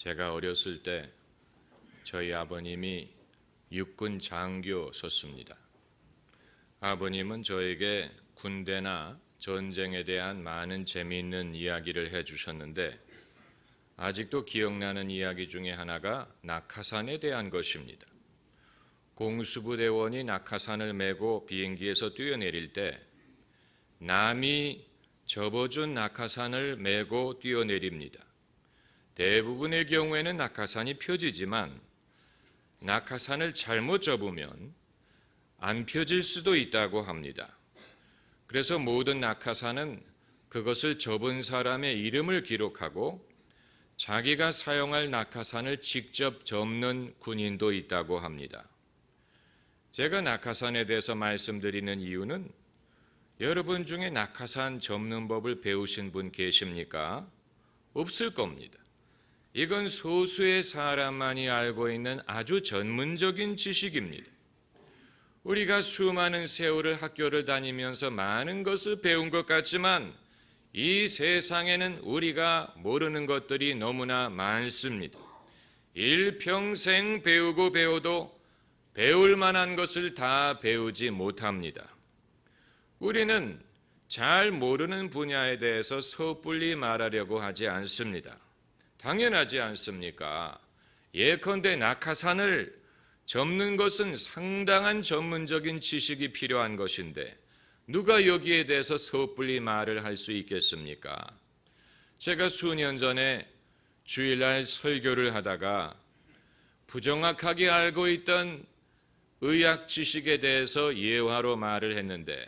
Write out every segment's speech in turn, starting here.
제가 어렸을 때 저희 아버님이 육군 장교셨습니다. 아버님은 저에게 군대나 전쟁에 대한 많은 재미있는 이야기를 해주셨는데 아직도 기억나는 이야기 중에 하나가 낙하산에 대한 것입니다. 공수부대원이 낙하산을 메고 비행기에서 뛰어내릴 때 남이 접어준 낙하산을 메고 뛰어내립니다. 대부분의 경우에는 낙하산이 펴지지만 낙하산을 잘못 접으면 안 펴질 수도 있다고 합니다. 그래서 모든 낙하산은 그것을 접은 사람의 이름을 기록하고 자기가 사용할 낙하산을 직접 접는 군인도 있다고 합니다. 제가 낙하산에 대해서 말씀드리는 이유는 여러분 중에 낙하산 접는 법을 배우신 분 계십니까? 없을 겁니다. 이건 소수의 사람만이 알고 있는 아주 전문적인 지식입니다. 우리가 수많은 세월을 학교를 다니면서 많은 것을 배운 것 같지만 이 세상에는 우리가 모르는 것들이 너무나 많습니다. 일평생 배우고 배워도 배울 만한 것을 다 배우지 못합니다. 우리는 잘 모르는 분야에 대해서 섣불리 말하려고 하지 않습니다. 당연하지 않습니까? 예컨대 낙하산을 접는 것은 상당한 전문적인 지식이 필요한 것인데 누가 여기에 대해서 섣불리 말을 할 수 있겠습니까? 제가 수년 전에 주일날 설교를 하다가 부정확하게 알고 있던 의학 지식에 대해서 예화로 말을 했는데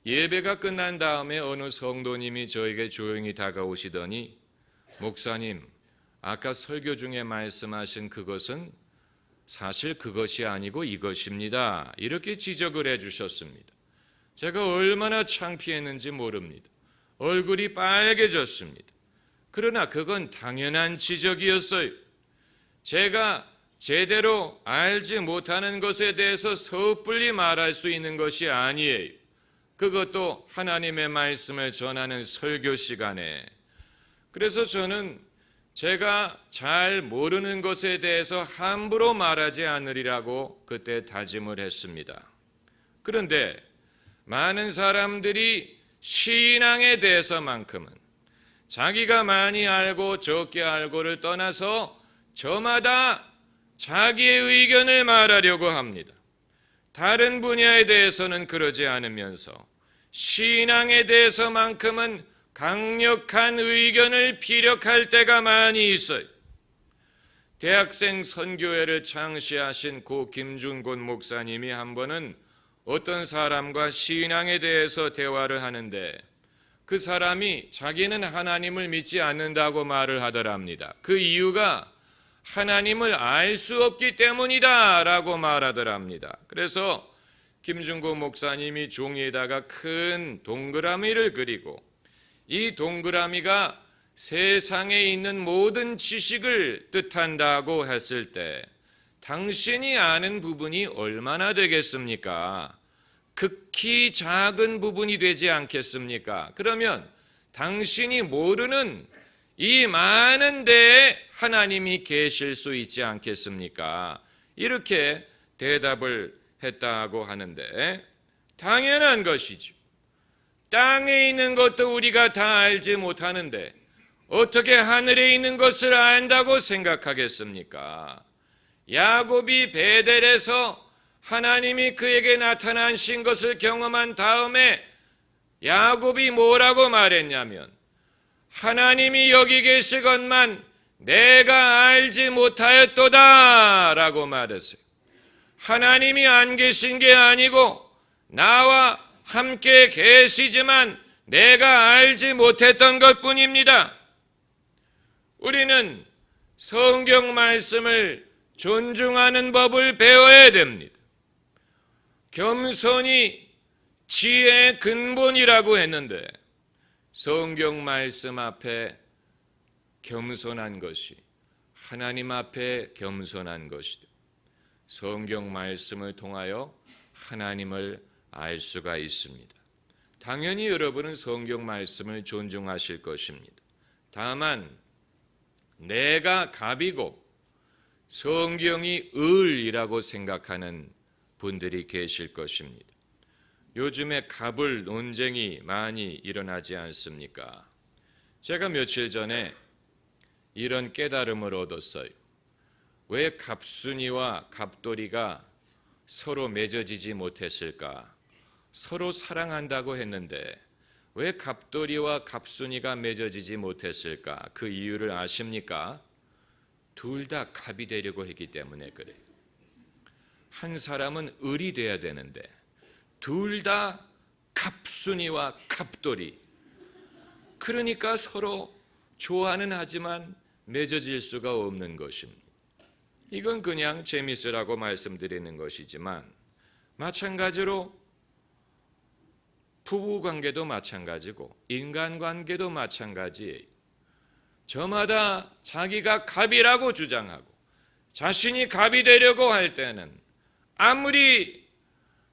예배가 끝난 다음에 어느 성도님이 저에게 조용히 다가오시더니 목사님, 아까 설교 중에 말씀하신 그것은 사실 그것이 아니고 이것입니다. 이렇게 지적을 해주셨습니다. 제가 얼마나 창피했는지 모릅니다. 얼굴이 빨개졌습니다. 그러나 그건 당연한 지적이었어요. 제가 제대로 알지 못하는 것에 대해서 섣불리 말할 수 있는 것이 아니에요. 그것도 하나님의 말씀을 전하는 설교 시간에. 그래서 저는 제가 잘 모르는 것에 대해서 함부로 말하지 않으리라고 그때 다짐을 했습니다. 그런데 많은 사람들이 신앙에 대해서만큼은 자기가 많이 알고 적게 알고를 떠나서 저마다 자기의 의견을 말하려고 합니다. 다른 분야에 대해서는 그러지 않으면서 신앙에 대해서만큼은 강력한 의견을 피력할 때가 많이 있어요. 대학생 선교회를 창시하신 고 김준곤 목사님이 한 번은 어떤 사람과 신앙에 대해서 대화를 하는데 그 사람이 자기는 하나님을 믿지 않는다고 말을 하더랍니다. 그 이유가 하나님을 알 수 없기 때문이다 라고 말하더랍니다. 그래서 김준곤 목사님이 종이에다가 큰 동그라미를 그리고 이 동그라미가 세상에 있는 모든 지식을 뜻한다고 했을 때 당신이 아는 부분이 얼마나 되겠습니까? 극히 작은 부분이 되지 않겠습니까? 그러면 당신이 모르는 이 많은 데에 하나님이 계실 수 있지 않겠습니까? 이렇게 대답을 했다고 하는데 당연한 것이죠. 땅에 있는 것도 우리가 다 알지 못하는데 어떻게 하늘에 있는 것을 안다고 생각하겠습니까? 야곱이 베델에서 하나님이 그에게 나타나신 것을 경험한 다음에 야곱이 뭐라고 말했냐면 하나님이 여기 계시건만 내가 알지 못하였도다 라고 말했어요. 하나님이 안 계신 게 아니고 나와 함께 계시지만 내가 알지 못했던 것뿐입니다. 우리는 성경 말씀을 존중하는 법을 배워야 됩니다. 겸손이 지혜의 근본이라고 했는데 성경 말씀 앞에 겸손한 것이 하나님 앞에 겸손한 것이다. 성경 말씀을 통하여 하나님을 알 수가 있습니다. 당연히 여러분은 성경 말씀을 존중하실 것입니다. 다만 내가 갑이고 성경이 을이라고 생각하는 분들이 계실 것입니다. 요즘에 갑을 논쟁이 많이 일어나지 않습니까? 제가 며칠 전에 이런 깨달음을 얻었어요. 왜 갑순이와 갑돌이가 서로 맺어지지 못했을까? 서로 사랑한다고 했는데 왜 갑돌이와 갑순이가 맺어지지 못했을까? 그 이유를 아십니까? 둘 다 갑이 되려고 했기 때문에 그래요. 한 사람은 을이 돼야 되는데 둘 다 갑순이와 갑돌이. 그러니까 서로 좋아는 하지만 맺어질 수가 없는 것입니다. 이건 그냥 재밌으라고 말씀드리는 것이지만 마찬가지로 부부관계도 마찬가지고 인간관계도 마찬가지예요. 저마다 자기가 갑이라고 주장하고 자신이 갑이 되려고 할 때는 아무리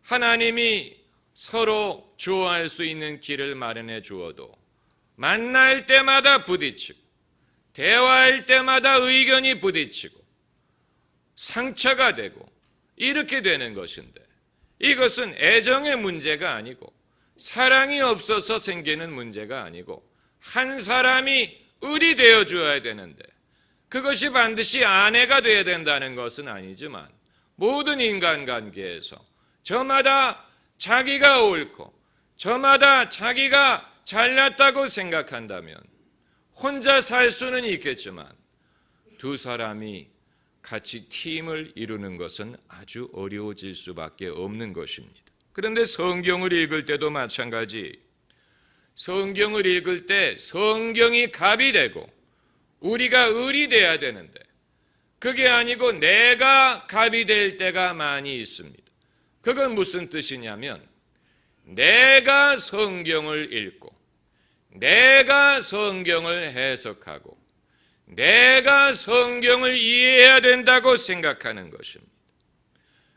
하나님이 서로 좋아할 수 있는 길을 마련해 주어도 만날 때마다 부딪히고 대화할 때마다 의견이 부딪히고 상처가 되고 이렇게 되는 것인데 이것은 애정의 문제가 아니고 사랑이 없어서 생기는 문제가 아니고 한 사람이 을이 되어줘야 되는데 그것이 반드시 아내가 되어야 된다는 것은 아니지만 모든 인간관계에서 저마다 자기가 옳고 저마다 자기가 잘났다고 생각한다면 혼자 살 수는 있겠지만 두 사람이 같이 팀을 이루는 것은 아주 어려워질 수밖에 없는 것입니다. 그런데 성경을 읽을 때도 마찬가지. 성경을 읽을 때 성경이 갑이 되고 우리가 을이 돼야 되는데 그게 아니고 내가 갑이 될 때가 많이 있습니다. 그건 무슨 뜻이냐면 내가 성경을 읽고 내가 성경을 해석하고 내가 성경을 이해해야 된다고 생각하는 것입니다.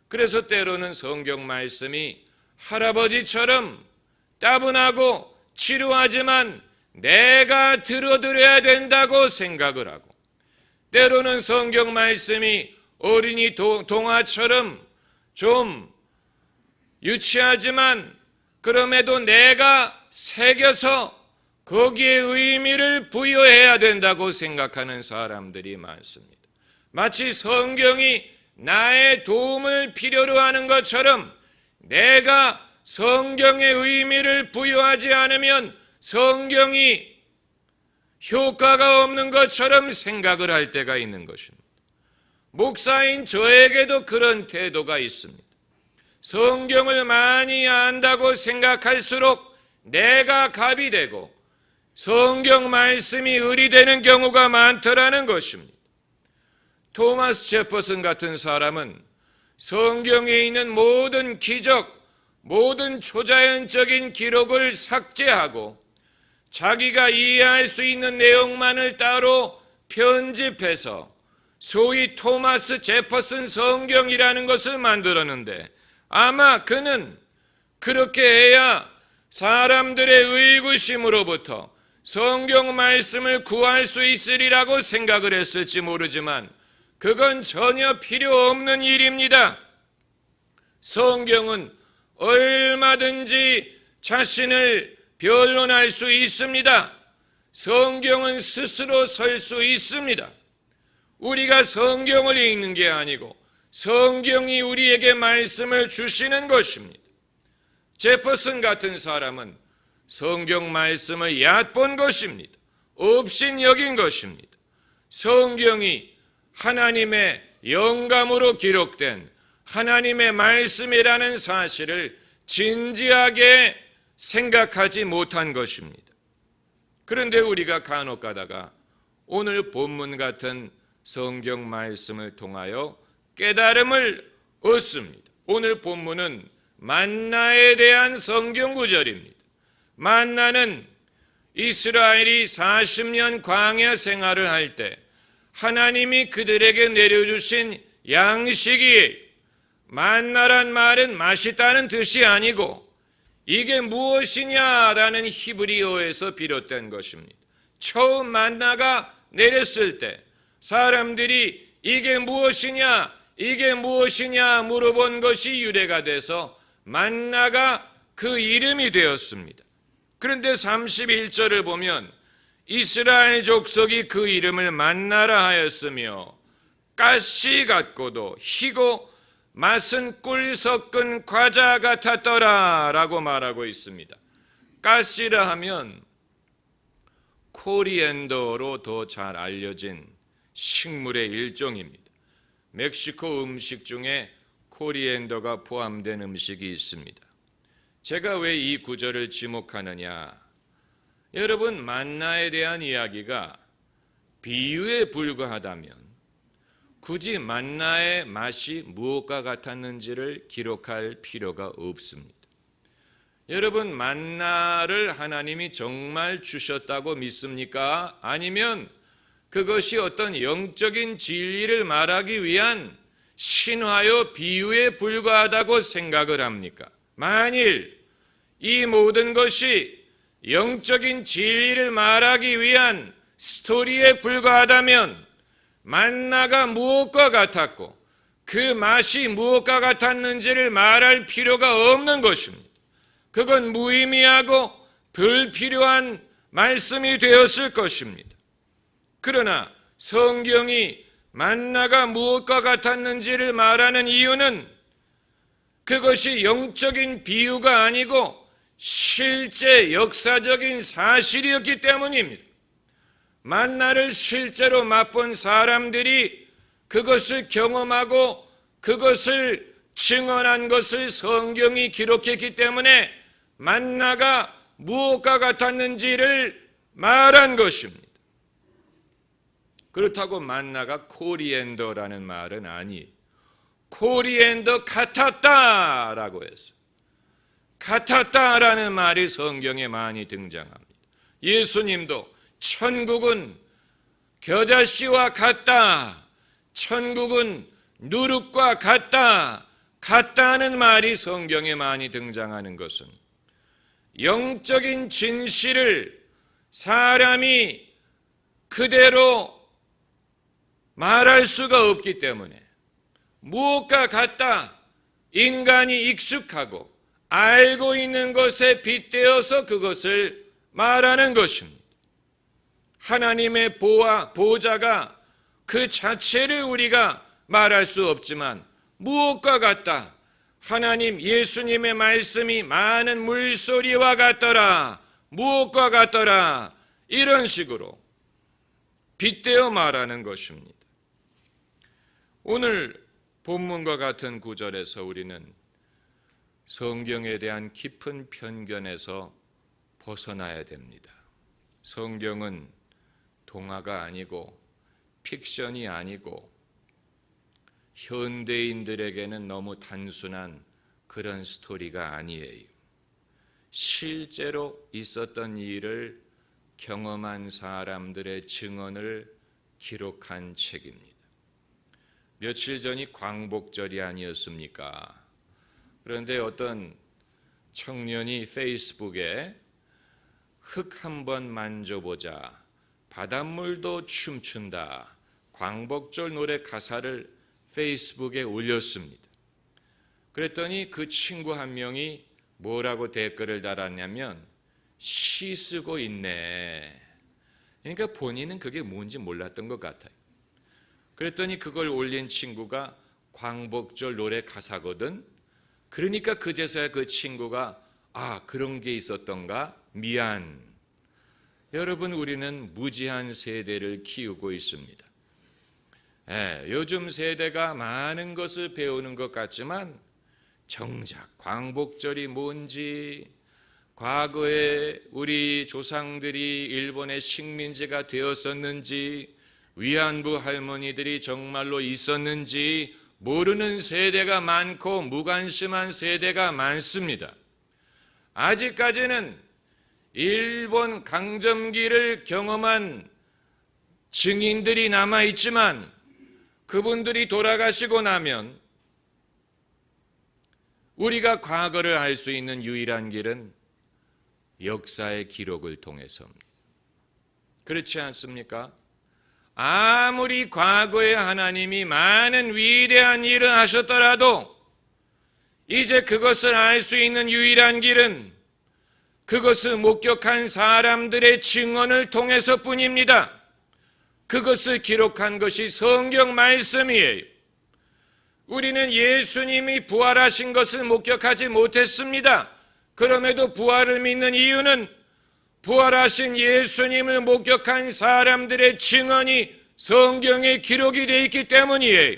그래서 때로는 성경 말씀이 할아버지처럼 따분하고 지루하지만 내가 들어드려야 된다고 생각을 하고 때로는 성경 말씀이 어린이 동화처럼 좀 유치하지만 그럼에도 내가 새겨서 거기에 의미를 부여해야 된다고 생각하는 사람들이 많습니다. 마치 성경이 나의 도움을 필요로 하는 것처럼 내가 성경의 의미를 부여하지 않으면 성경이 효과가 없는 것처럼 생각을 할 때가 있는 것입니다. 목사인 저에게도 그런 태도가 있습니다. 성경을 많이 안다고 생각할수록 내가 갑이 되고 성경 말씀이 을이 되는 경우가 많더라는 것입니다. 토마스 제퍼슨 같은 사람은 성경에 있는 모든 기적, 모든 초자연적인 기록을 삭제하고 자기가 이해할 수 있는 내용만을 따로 편집해서 소위 토마스 제퍼슨 성경이라는 것을 만들었는데 아마 그는 그렇게 해야 사람들의 의구심으로부터 성경 말씀을 구할 수 있으리라고 생각을 했을지 모르지만 그건 전혀 필요 없는 일입니다. 성경은 얼마든지 자신을 변론할 수 있습니다. 성경은 스스로 설 수 있습니다. 우리가 성경을 읽는 게 아니고 성경이 우리에게 말씀을 주시는 것입니다. 제퍼슨 같은 사람은 성경 말씀을 얕본 것입니다. 업신여긴 것입니다. 성경이 하나님의 영감으로 기록된 하나님의 말씀이라는 사실을 진지하게 생각하지 못한 것입니다. 그런데 우리가 간혹 가다가 오늘 본문 같은 성경 말씀을 통하여 깨달음을 얻습니다. 오늘 본문은 만나에 대한 성경 구절입니다. 만나는 이스라엘이 40년 광야 생활을 할 때 하나님이 그들에게 내려주신 양식이 만나란 말은 맛있다는 뜻이 아니고 이게 무엇이냐라는 히브리어에서 비롯된 것입니다. 처음 만나가 내렸을 때 사람들이 이게 무엇이냐 물어본 것이 유래가 돼서 만나가 그 이름이 되었습니다. 그런데 31절을 보면 이스라엘 족속이 그 이름을 만나라 하였으며 가시 같고도 희고 맛은 꿀 섞은 과자 같았더라 라고 말하고 있습니다. 가시라 하면 코리앤더로 더 잘 알려진 식물의 일종입니다. 멕시코 음식 중에 코리앤더가 포함된 음식이 있습니다. 제가 왜 이 구절을 지목하느냐? 여러분, 만나에 대한 이야기가 비유에 불과하다면 굳이 만나의 맛이 무엇과 같았는지를 기록할 필요가 없습니다. 여러분, 만나를 하나님이 정말 주셨다고 믿습니까? 아니면 그것이 어떤 영적인 진리를 말하기 위한 신화요 비유에 불과하다고 생각을 합니까? 만일 이 모든 것이 영적인 진리를 말하기 위한 스토리에 불과하다면 만나가 무엇과 같았고 그 맛이 무엇과 같았는지를 말할 필요가 없는 것입니다. 그건 무의미하고 불필요한 말씀이 되었을 것입니다. 그러나 성경이 만나가 무엇과 같았는지를 말하는 이유는 그것이 영적인 비유가 아니고 실제 역사적인 사실이었기 때문입니다. 만나를 실제로 맛본 사람들이 그것을 경험하고 그것을 증언한 것을 성경이 기록했기 때문에 만나가 무엇과 같았는지를 말한 것입니다. 그렇다고 만나가 코리앤더라는 말은 아니에요. 코리앤더 같았다라고 해서 같았다라는 말이 성경에 많이 등장합니다. 예수님도 천국은 겨자씨와 같다, 천국은 누룩과 같다, 같다는 말이 성경에 많이 등장하는 것은 영적인 진실을 사람이 그대로 말할 수가 없기 때문에 무엇과 같다, 인간이 익숙하고 알고 있는 것에 빗대어서 그것을 말하는 것입니다. 하나님의 보좌가 그 자체를 우리가 말할 수 없지만 무엇과 같다, 하나님 예수님의 말씀이 많은 물소리와 같더라, 무엇과 같더라, 이런 식으로 빗대어 말하는 것입니다. 오늘 본문과 같은 구절에서 우리는 성경에 대한 깊은 편견에서 벗어나야 됩니다. 성경은 동화가 아니고 픽션이 아니고 현대인들에게는 너무 단순한 그런 스토리가 아니에요. 실제로 있었던 일을 경험한 사람들의 증언을 기록한 책입니다. 며칠 전이 광복절이 아니었습니까? 그런데 어떤 청년이 페이스북에 흙 한번 만져보자, 바닷물도 춤춘다, 광복절 노래 가사를 페이스북에 올렸습니다. 그랬더니 그 친구 한 명이 뭐라고 댓글을 달았냐면 시 쓰고 있네. 그러니까 본인은 그게 뭔지 몰랐던 것 같아요. 그랬더니 그걸 올린 친구가 광복절 노래 가사거든. 그러니까 그제서야 그 친구가 그런 게 있었던가, 미안. 여러분, 우리는 무지한 세대를 키우고 있습니다. 요즘 세대가 많은 것을 배우는 것 같지만 정작 광복절이 뭔지, 과거에 우리 조상들이 일본의 식민지가 되었었는지, 위안부 할머니들이 정말로 있었는지 모르는 세대가 많고 무관심한 세대가 많습니다. 아직까지는 일본 강점기를 경험한 증인들이 남아있지만 그분들이 돌아가시고 나면 우리가 과거를 알 수 있는 유일한 길은 역사의 기록을 통해서입니다. 그렇지 않습니까? 아무리 과거에 하나님이 많은 위대한 일을 하셨더라도 이제 그것을 알 수 있는 유일한 길은 그것을 목격한 사람들의 증언을 통해서뿐입니다. 그것을 기록한 것이 성경 말씀이에요. 우리는 예수님이 부활하신 것을 목격하지 못했습니다. 그럼에도 부활을 믿는 이유는 부활하신 예수님을 목격한 사람들의 증언이 성경에 기록이 되어 있기 때문이에요.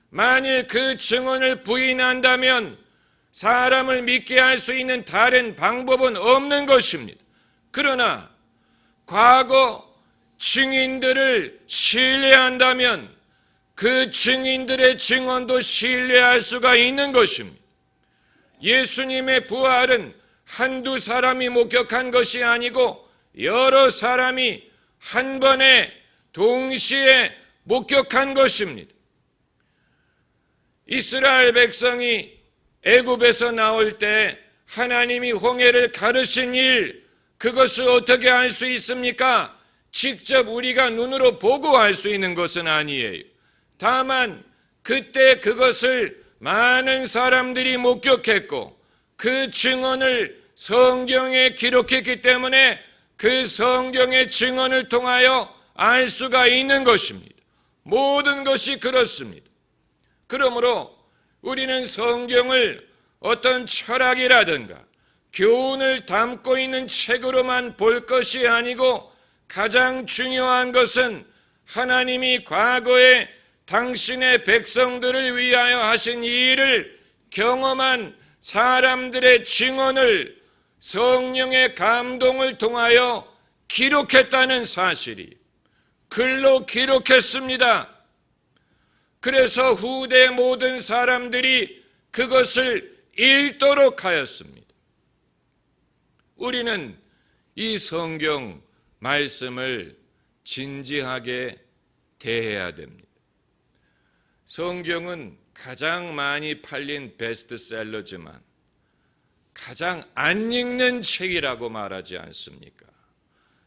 만일 그 증언을 부인한다면 사람을 믿게 할 수 있는 다른 방법은 없는 것입니다. 그러나 과거 증인들을 신뢰한다면 그 증인들의 증언도 신뢰할 수가 있는 것입니다. 예수님의 부활은 한두 사람이 목격한 것이 아니고 여러 사람이 한 번에 동시에 목격한 것입니다. 이스라엘 백성이 애굽에서 나올 때 하나님이 홍해를 가르신 일, 그것을 어떻게 알 수 있습니까? 직접 우리가 눈으로 보고 알 수 있는 것은 아니에요. 다만 그때 그것을 많은 사람들이 목격했고 그 증언을 성경에 기록했기 때문에 그 성경의 증언을 통하여 알 수가 있는 것입니다. 모든 것이 그렇습니다. 그러므로 우리는 성경을 어떤 철학이라든가 교훈을 담고 있는 책으로만 볼 것이 아니고 가장 중요한 것은 하나님이 과거에 당신의 백성들을 위하여 하신 이 일을 경험한 사람들의 증언을 성령의 감동을 통하여 기록했다는 사실이 글로 기록했습니다. 그래서 후대 모든 사람들이 그것을 읽도록 하였습니다. 우리는 이 성경 말씀을 진지하게 대해야 됩니다. 성경은 가장 많이 팔린 베스트셀러지만 가장 안 읽는 책이라고 말하지 않습니까?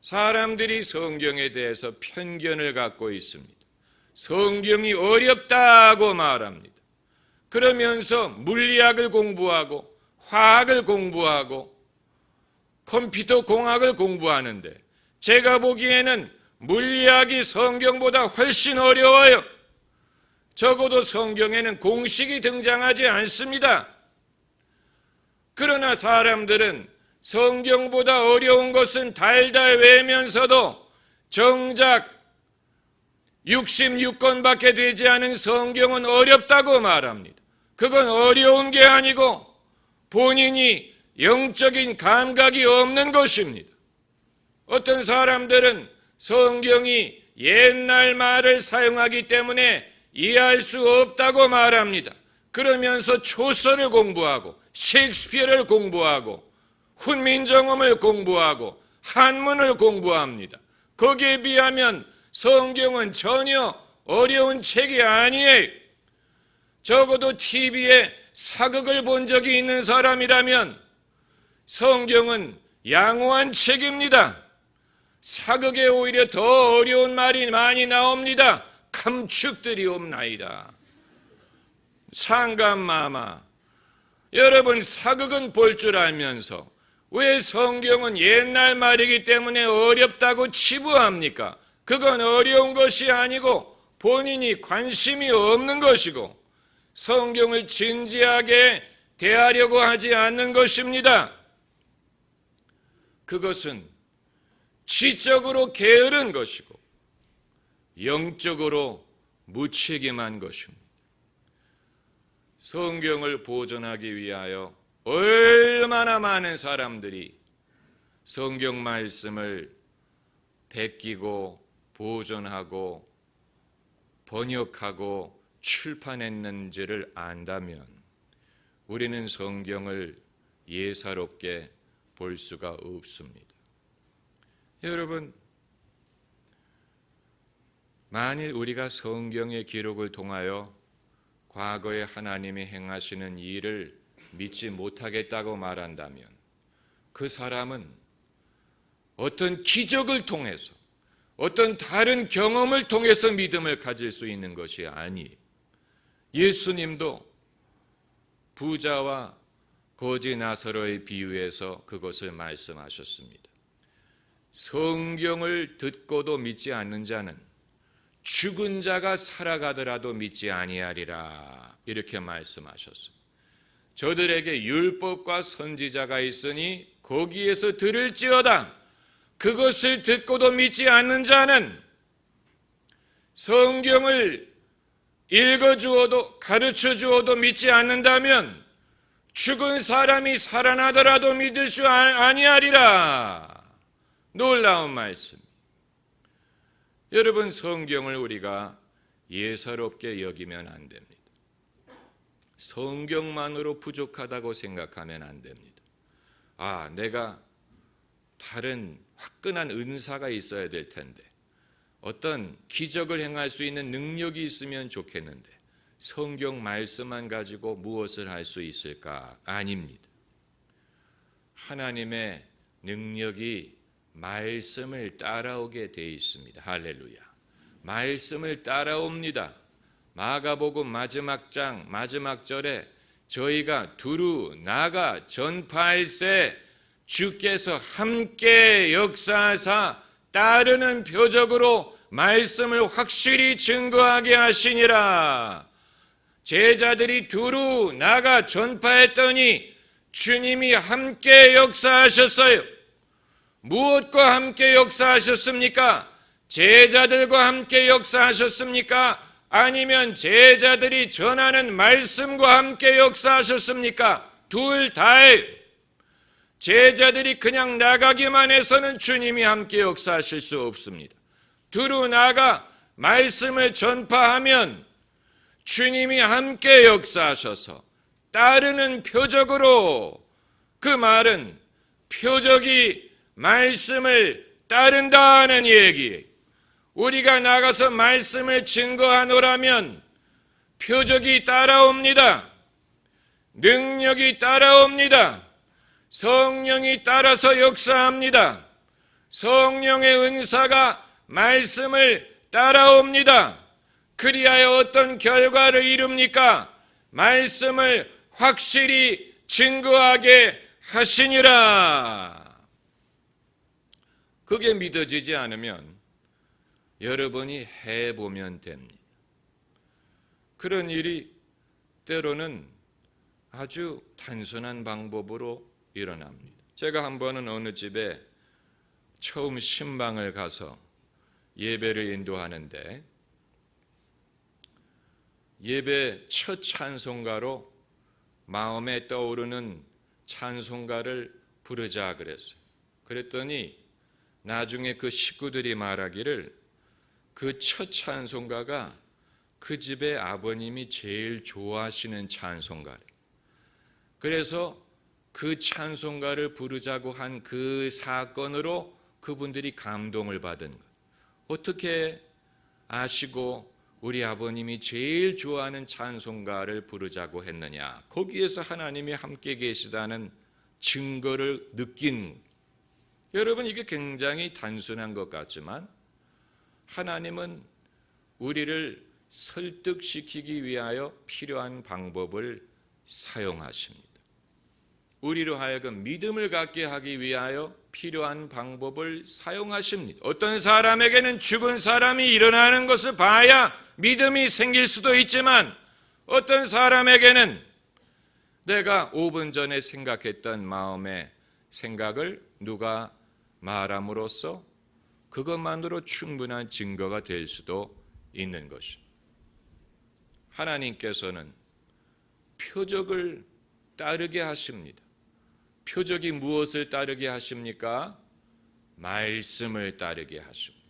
사람들이 성경에 대해서 편견을 갖고 있습니다. 성경이 어렵다고 말합니다. 그러면서 물리학을 공부하고 화학을 공부하고 컴퓨터 공학을 공부하는데 제가 보기에는 물리학이 성경보다 훨씬 어려워요. 적어도 성경에는 공식이 등장하지 않습니다. 그러나 사람들은 성경보다 어려운 것은 달달 외면서도 정작 66권밖에 되지 않은 성경은 어렵다고 말합니다. 그건 어려운 게 아니고 본인이 영적인 감각이 없는 것입니다. 어떤 사람들은 성경이 옛날 말을 사용하기 때문에 이해할 수 없다고 말합니다. 그러면서 초서를 공부하고 셰익스피어를 공부하고 훈민정음을 공부하고 한문을 공부합니다. 거기에 비하면 성경은 전혀 어려운 책이 아니에요. 적어도 TV에 사극을 본 적이 있는 사람이라면 성경은 양호한 책입니다. 사극에 오히려 더 어려운 말이 많이 나옵니다. 감축들이 없나이다. 상감마마. 여러분, 사극은 볼 줄 알면서 왜 성경은 옛날 말이기 때문에 어렵다고 치부합니까? 그건 어려운 것이 아니고 본인이 관심이 없는 것이고 성경을 진지하게 대하려고 하지 않는 것입니다. 그것은 지적으로 게으른 것이고 영적으로 무책임한 것입니다. 성경을 보존하기 위하여 얼마나 많은 사람들이 성경 말씀을 베끼고 보존하고 번역하고 출판했는지를 안다면 우리는 성경을 예사롭게 볼 수가 없습니다. 여러분, 만일 우리가 성경의 기록을 통하여 과거에 하나님이 행하시는 일을 믿지 못하겠다고 말한다면 그 사람은 어떤 기적을 통해서 어떤 다른 경험을 통해서 믿음을 가질 수 있는 것이 아니에요. 예수님도 부자와 거지 나사로의 비유에서 그것을 말씀하셨습니다. 성경을 듣고도 믿지 않는 자는 죽은 자가 살아가더라도 믿지 아니하리라, 이렇게 말씀하셨어요. 저들에게 율법과 선지자가 있으니 거기에서 들을지어다. 그것을 듣고도 믿지 않는 자는 성경을 읽어주어도 가르쳐주어도 믿지 않는다면 죽은 사람이 살아나더라도 믿을 수 아니하리라. 놀라운 말씀. 여러분, 성경을 우리가 예사롭게 여기면 안 됩니다. 성경만으로 부족하다고 생각하면 안 됩니다. 내가 다른 화끈한 은사가 있어야 될 텐데, 어떤 기적을 행할 수 있는 능력이 있으면 좋겠는데 성경 말씀만 가지고 무엇을 할 수 있을까? 아닙니다. 하나님의 능력이 말씀을 따라오게 되어 있습니다. 할렐루야. 말씀을 따라옵니다. 마가복음 마지막 장 마지막 절에 저희가 두루 나가 전파할세 주께서 함께 역사하사 따르는 표적으로 말씀을 확실히 증거하게 하시니라. 제자들이 두루 나가 전파했더니 주님이 함께 역사하셨어요. 무엇과 함께 역사하셨습니까? 제자들과 함께 역사하셨습니까? 아니면 제자들이 전하는 말씀과 함께 역사하셨습니까? 둘 다예요. 제자들이 그냥 나가기만 해서는 주님이 함께 역사하실 수 없습니다. 두루 나가 말씀을 전파하면 주님이 함께 역사하셔서 따르는 표적으로, 그 말은 표적이 말씀을 따른다는 얘기예요. 우리가 나가서 말씀을 증거하노라면 표적이 따라옵니다. 능력이 따라옵니다. 성령이 따라서 역사합니다. 성령의 은사가 말씀을 따라옵니다. 그리하여 어떤 결과를 이룹니까? 말씀을 확실히 증거하게 하시니라. 그게 믿어지지 않으면 여러분이 해보면 됩니다. 그런 일이 때로는 아주 단순한 방법으로 일어납니다. 제가 한 번은 어느 집에 처음 신방을 가서 예배를 인도하는데 예배 첫 찬송가로 마음에 떠오르는 찬송가를 부르자 그랬어요. 그랬더니 나중에 그 식구들이 말하기를 그 첫 찬송가가 그 집의 아버님이 제일 좋아하시는 찬송가래. 그래서 그 찬송가를 부르자고 한 그 사건으로 그분들이 감동을 받은 것. 어떻게 아시고 우리 아버님이 제일 좋아하는 찬송가를 부르자고 했느냐? 거기에서 하나님이 함께 계시다는 증거를 느낀. 여러분, 이게 굉장히 단순한 것 같지만 하나님은 우리를 설득시키기 위하여 필요한 방법을 사용하십니다. 우리로 하여금 믿음을 갖게 하기 위하여 필요한 방법을 사용하십니다. 어떤 사람에게는 죽은 사람이 일어나는 것을 봐야 믿음이 생길 수도 있지만 어떤 사람에게는 내가 5분 전에 생각했던 마음의 생각을 누가 말함으로써 그것만으로 충분한 증거가 될 수도 있는 것입니다. 하나님께서는 표적을 따르게 하십니다. 표적이 무엇을 따르게 하십니까? 말씀을 따르게 하십니다.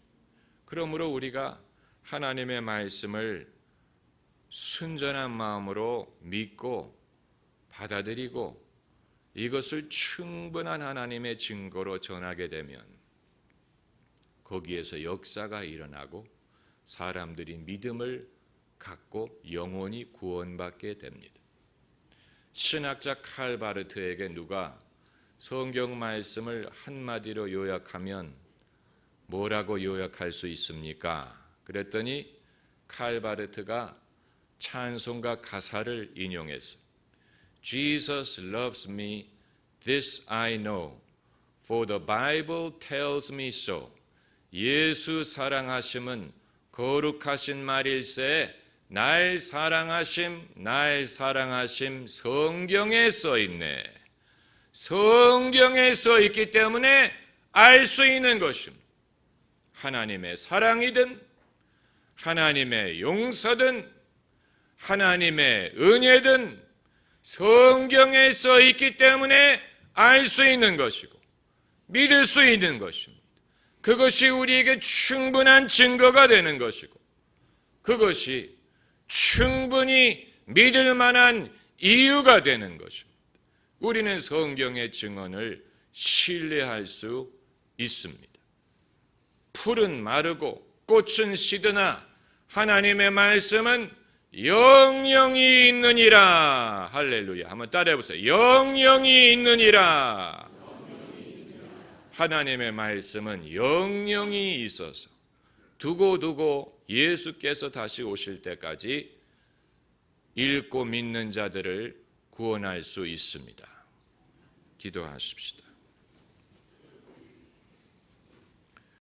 그러므로 우리가 하나님의 말씀을 순전한 마음으로 믿고 받아들이고 이것을 충분한 하나님의 증거로 전하게 되면 거기에서 역사가 일어나고 사람들이 믿음을 갖고 영원히 구원받게 됩니다. 신학자 칼 바르트에게 누가 성경 말씀을 한마디로 요약하면 뭐라고 요약할 수 있습니까? 그랬더니 칼바르트가 찬송가 가사를 인용했어요. Jesus loves me, this I know, for the Bible tells me so. 예수 사랑하심은 거룩하신 말일세, 날 사랑하심 성경에 써있네. 성경에 써있기 때문에 알 수 있는 것입니다. 하나님의 사랑이든 하나님의 용서든 하나님의 은혜든 성경에 써있기 때문에 알 수 있는 것이고 믿을 수 있는 것입니다. 그것이 우리에게 충분한 증거가 되는 것이고 그것이 충분히 믿을 만한 이유가 되는 것입니다. 우리는 성경의 증언을 신뢰할 수 있습니다. 풀은 마르고 꽃은 시드나 하나님의 말씀은 영영이 있느니라. 할렐루야. 한번 따라해 보세요. 영영이 있느니라. 하나님의 말씀은 영영이 있어서 두고 예수께서 다시 오실 때까지 읽고 믿는 자들을 구원할 수 있습니다. 기도하십시다.